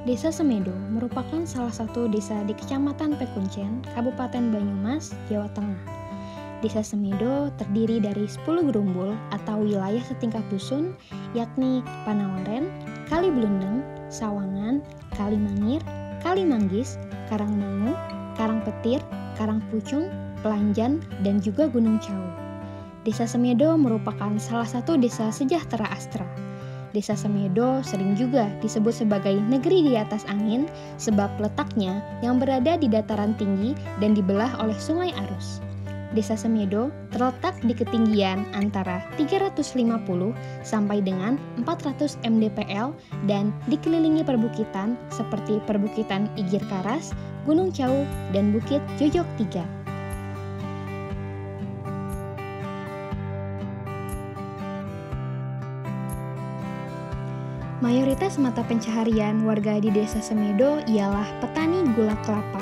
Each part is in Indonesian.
Desa Semedo merupakan salah satu desa di Kecamatan Pekuncen, Kabupaten Banyumas, Jawa Tengah. Desa Semedo terdiri dari 10 gerumbul atau wilayah setingkat dusun, yakni Panawaren, Kali Blundeng, Sawangan, Kali Mangir, Kali Manggis, Karangmangu, Karangpetir, Karangpucung, Pelanjan, dan juga Gunung Cao. Desa Semedo merupakan salah satu desa sejahtera Astra. Desa Semedo sering juga disebut sebagai negeri di atas angin sebab letaknya yang berada di dataran tinggi dan dibelah oleh Sungai Arus. Desa Semedo terletak di ketinggian antara 350 sampai dengan 400 mdpl dan dikelilingi perbukitan seperti perbukitan Igir Karas, Gunung Cao, dan Bukit Jojok 3. Mayoritas mata pencaharian warga di Desa Semedo ialah petani gula kelapa.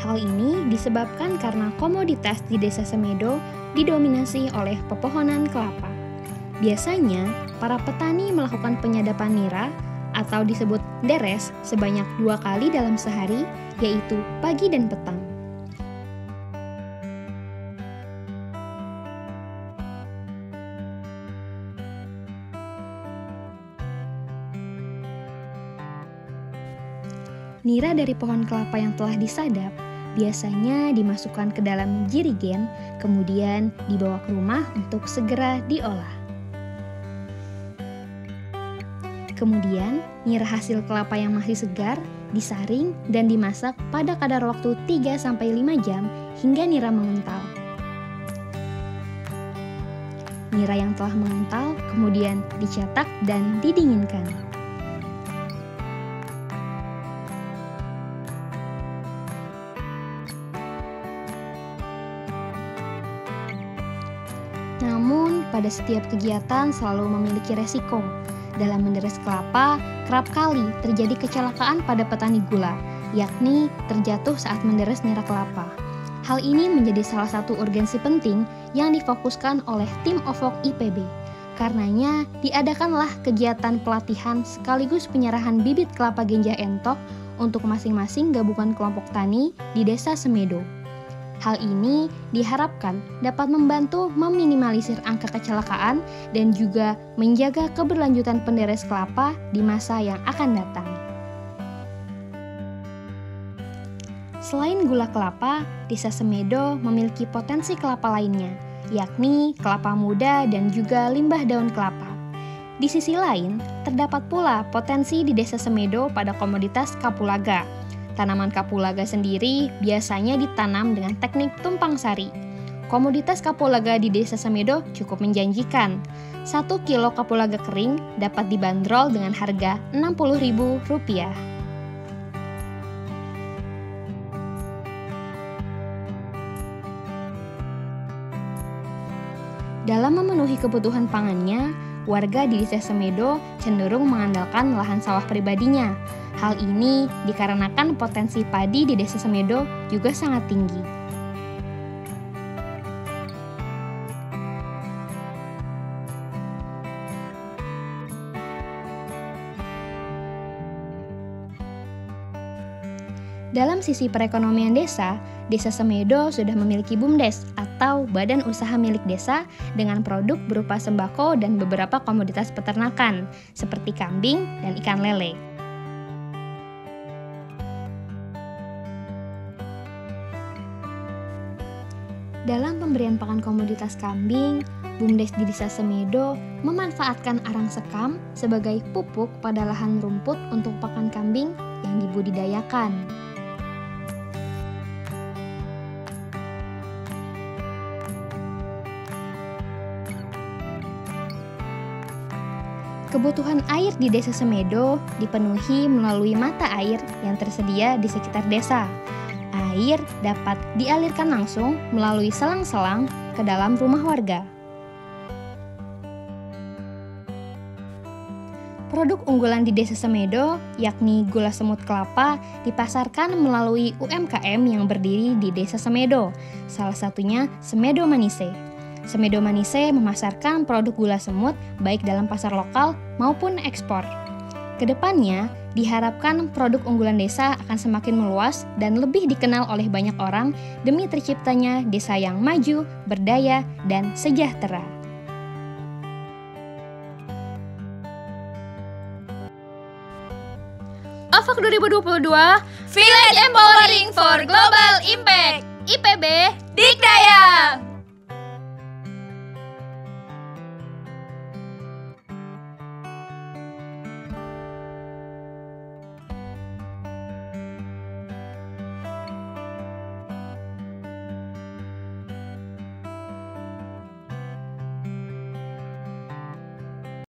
Hal ini disebabkan karena komoditas di Desa Semedo didominasi oleh pepohonan kelapa. Biasanya, para petani melakukan penyadapan nira atau disebut deres sebanyak 2 kali dalam sehari, yaitu pagi dan petang. Nira dari pohon kelapa yang telah disadap biasanya dimasukkan ke dalam jirigen, kemudian dibawa ke rumah untuk segera diolah. Kemudian, nira hasil kelapa yang masih segar disaring dan dimasak pada kadar waktu 3-5 jam hingga nira mengental. Nira yang telah mengental kemudian dicetak dan didinginkan. Namun, pada setiap kegiatan selalu memiliki resiko. Dalam menderes kelapa, kerap kali terjadi kecelakaan pada petani gula, yakni terjatuh saat menderes nira kelapa. Hal ini menjadi salah satu urgensi penting yang difokuskan oleh tim OVOK IPB. Karenanya, diadakanlah kegiatan pelatihan sekaligus penyerahan bibit kelapa ganja entok untuk masing-masing gabungan kelompok tani di Desa Semedo. Hal ini diharapkan dapat membantu meminimalisir angka kecelakaan dan juga menjaga keberlanjutan penderes kelapa di masa yang akan datang. Selain gula kelapa, Desa Semedo memiliki potensi kelapa lainnya, yakni kelapa muda dan juga limbah daun kelapa. Di sisi lain, terdapat pula potensi di Desa Semedo pada komoditas kapulaga. Tanaman kapulaga sendiri biasanya ditanam dengan teknik tumpang sari. Komoditas kapulaga di Desa Semedo cukup menjanjikan. 1 kilo kapulaga kering dapat dibanderol dengan harga Rp60.000. Dalam memenuhi kebutuhan pangannya, warga di Desa Semedo cenderung mengandalkan lahan sawah pribadinya. Hal ini dikarenakan potensi padi di Desa Semedo juga sangat tinggi. Dalam sisi perekonomian desa, Desa Semedo sudah memiliki BUMDes atau Badan Usaha Milik Desa dengan produk berupa sembako dan beberapa komoditas peternakan seperti kambing dan ikan lele. Dalam pemberian pakan komoditas kambing, BUMDes di Desa Semedo memanfaatkan arang sekam sebagai pupuk pada lahan rumput untuk pakan kambing yang dibudidayakan. Kebutuhan air di Desa Semedo dipenuhi melalui mata air yang tersedia di sekitar desa. Air dapat dialirkan langsung melalui selang-selang ke dalam rumah warga. Produk unggulan di Desa Semedo, yakni gula semut kelapa, dipasarkan melalui UMKM yang berdiri di Desa Semedo, salah satunya Semedo Manise. Semedo Manise memasarkan produk gula semut baik dalam pasar lokal maupun ekspor. Kedepannya, Diharapkan produk unggulan desa akan semakin meluas dan lebih dikenal oleh banyak orang demi terciptanya desa yang maju, berdaya, dan sejahtera. OVOG 2022 Village Empowering for Global Impact IPB Dikdaya.